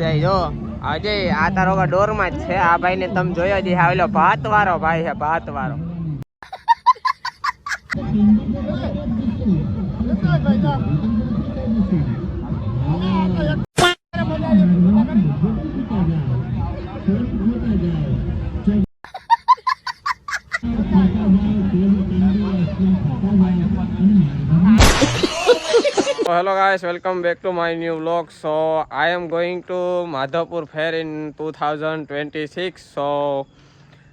જો અજય આ તારો ડોર માં જ છે. આ ભાઈ ને તમે જોયો જી આવેલો ભાત વાળો ભાઈ છે, ભાત વાળો. Hello guys, welcome back to my new vlog. So I am going to Madhapur fair in 2026. So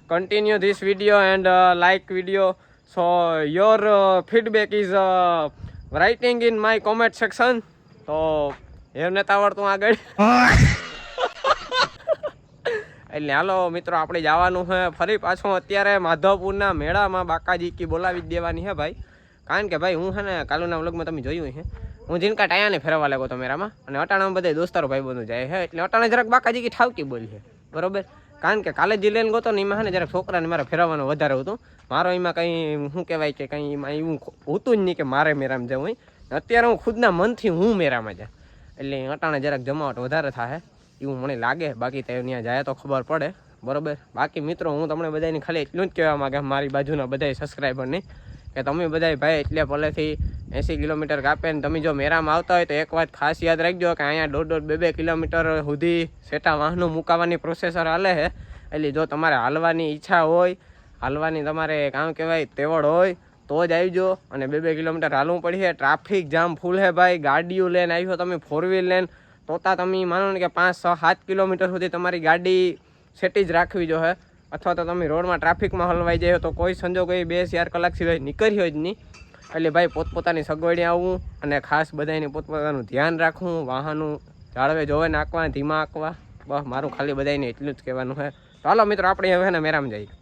continue this video and like video. So your feedback is writing in my comment section. તો એમને આવડતું આગળ એટલે હાલો મિત્રો આપણે જવાનું છે ફરી પાછું અત્યારે માધવપુરના મેળામાં બાકાજી કી બોલાવી દેવાની છે ભાઈ. કારણ કે ભાઈ હું છે ને કાલુના વ્લોગમાં તમે જોયું છે હું જીનકા ટાયાને ફેરવા લાગ્યો તો મેળામાં અને અટાણામાં બધા દોસ્તારો ભાઈ બંધુ જાય છે એટલે અટાણે જરાક બાકાજી કી ઠાવકી બોલી છે બરોબર. કારણ કે કાલે જે લઈને ગયો ને એમાં છે ને જરાક છોકરાને મારે ફેરવવાનું વધારે હતું. મારો એમાં કંઈ શું કહેવાય કે કંઈ એમાં એવું હોતું જ નહીં કે મારે મેળામાં જવું હોય. અત્યારે હું ખુદના મનથી હું મેળામાં જાય એટલે અટાણે જરાક જમાવટ વધારે થાય એવું મને લાગે. બાકી તો ત્યાં જાય તો ખબર પડે બરોબર. બાકી મિત્રો હું તમને બધાની ખાલી એટલું જ કહેવા માંગે મારી બાજુના બધા સબસ્ક્રાઈબરને કે તમે બધા ભાઈ એટલે પહેલેથી 80 કિલોમીટર કાપે ને તમે જો મેળામાં આવતા હોય તો એક વાત ખાસ યાદ રાખજો કે અહીંયા 1.5-2 કિલોમીટર સુધી સેટા વાહનો મુકાવવાની પ્રોસેસર હાલે છે. એટલે જો તમારે હાલવાની ઈચ્છા હોય, હાલવાની તમારે કામ કહેવાય તેવડ હોય તો જ આવજો. અને 2 કિલોમીટર હાલવું પડશે. ટ્રાફિક જામ ફૂલ છે ભાઈ. ગાડીઓ લઈને આવ્યો તમે ફોર વ્હીલ લઈને તોતા તમે માનો ને કે 5-6-7 કિલોમીટર સુધી તમારી ગાડી સેટી જ રાખવી જોઈએ. અથવા તો તમે રોડમાં ટ્રાફિકમાં હલવાઈ જાય તો કોઈ સંજોગો 2-4 કલાક સિવાય નીકળ્યો જ નહીં. એટલે ભાઈ પોતપોતાની સગવડે આવવું અને ખાસ બધાને પોતપોતાનું ધ્યાન રાખવું. વાહનો જાળવે જોવે નાખવા, ધીમા આંકવા. બસ મારું ખાલી બધાને એટલું જ કહેવાનું છે. ચાલો મિત્રો આપણે હવે ને મેરામાં જઈએ.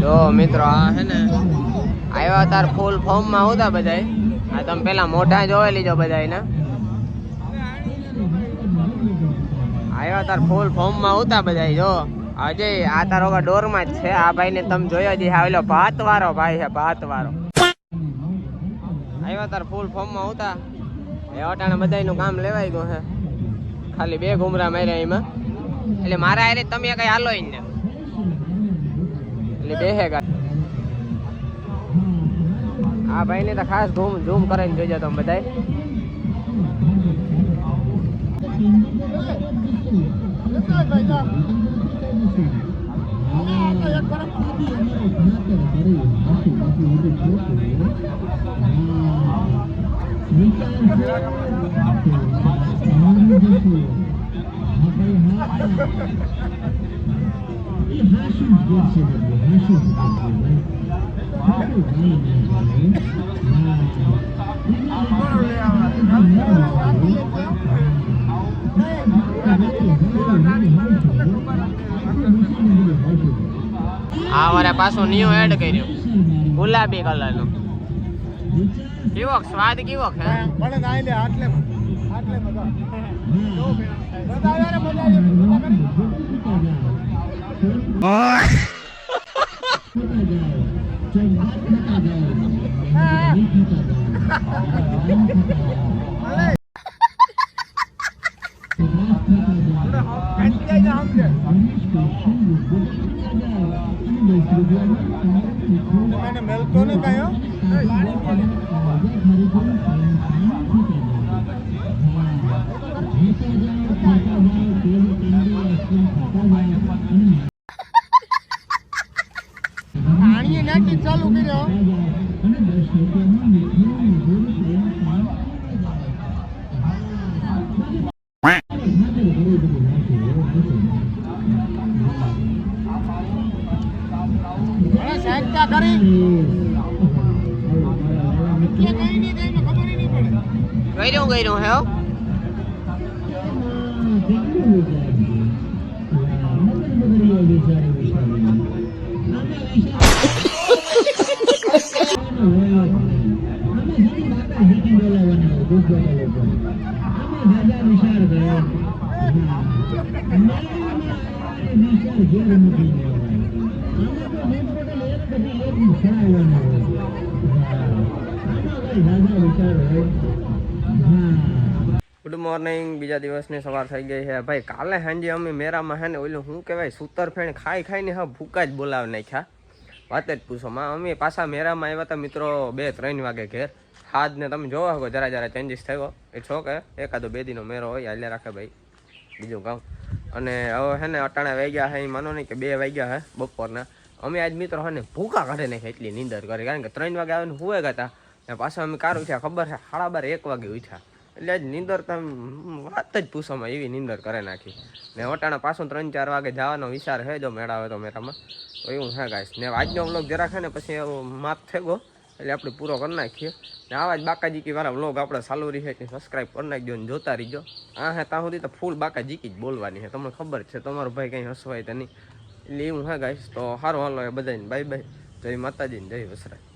જો મિત્રો આ છે ને આવ્યા તાર ફૂલ ફોર્મમાં આવતા બધા. આ તમે પેલા મોઢા જોઈ લીધો બધાને. આવ્યા તાર ફૂલ ફોર્મમાં આવતા બધા. જો અજય આ તારો ડોરમાં જ છે. આ ભાઈને તમે જોયો જી આવેલો ભાત વાળો ભાઈ છે, ભાત વાળો. આવ્યા તાર ફૂલ ફોર્મમાં આવતા એ અટાણે બધાનું કામ લેવાઈ ગયું છે. ખાલી 2 ઘુમરા માર્યા એમાં. એટલે મારા આરે તમે કઈ હાલો ને એટલે બેહેગા. આ ભાઈ ને તો ખાસ ઝૂમ કરીને જોઈજો તમે બધા. આ વારે પાછો ન્યુ એડ કર્યો ગુલાબી કલર નો. કેવો સ્વાદ કેવો છે? પાણી નાખી ચાલુ કર્યો. સાહેબ ક્યાં કરી કઈ નહીં થાય ખબર નહીં પડે. ગયું હે ગુડ મોર્નિંગ. બીજા દિવસની સવાર થઈ ગઈ છે ભાઈ. કાલે સાંજે અમે મેરામાં હે ને ઓલું શું કહેવાય સૂતર ફેણ ખાઈને હા ભૂકા જ બોલાવી નાખ્યા. વાત જ પૂછો માં. અમે પાછા મેરામાં આવ્યા હતા મિત્રો 2-3 વાગે ઘેર. હાજ ને તમે જોવા શકો જરા ચેન્જીસ થયો. એ છો કે એકાદો 2 દીનો મેરો હોય હાલ્યા રાખે ભાઈ બીજું કામ. અને હવે હે ને અટાણા વાગ્યા છે એ માનો નહીં કે 2 વાગ્યા છે બપોરના. અમે આજ મિત્રો હે ને ભૂકા કાઢે નાખે એટલી નીંદર કરી. કારણ કે 3 વાગે આવીને હુએ ગયા હતા ને પાછા અમે કાર ઉઠ્યા ખબર છે 12:30 વાગે ઉઠ્યા. એટલે આજ નીંદર તમે વાત જ પૂછોમાં એવી નીંદર કરે નાખી. ને અટાણા પાછું 3-4 વાગે જવાનો વિચાર છે જો મેળા આવે તો મેળામાં તો એવું હે ગાઈસ. ને આજનો વ્લોગ જરાક છે ને પછી એવો માફ થઈ ગયો એટલે આપણે પૂરો કરી નાખીએ. ને આવા જ બાકાજીકી વાળા વ્લોગ આપણે ચાલુ રહે એટલે સબસ્ક્રાઈબ કરી નાખજો ને જોતા રહીજો. આ હે ત્યાં સુધી તો ફૂલ બાકાજીકી જ બોલવાની છે. તમને ખબર છે તમારો ભાઈ કંઈ હસવાય તો નહીં એટલે એવું હે ગાઈસ. તો સારું હાલો એ બધાને બાય બાય. જય માતાજી ને જય વસરાય.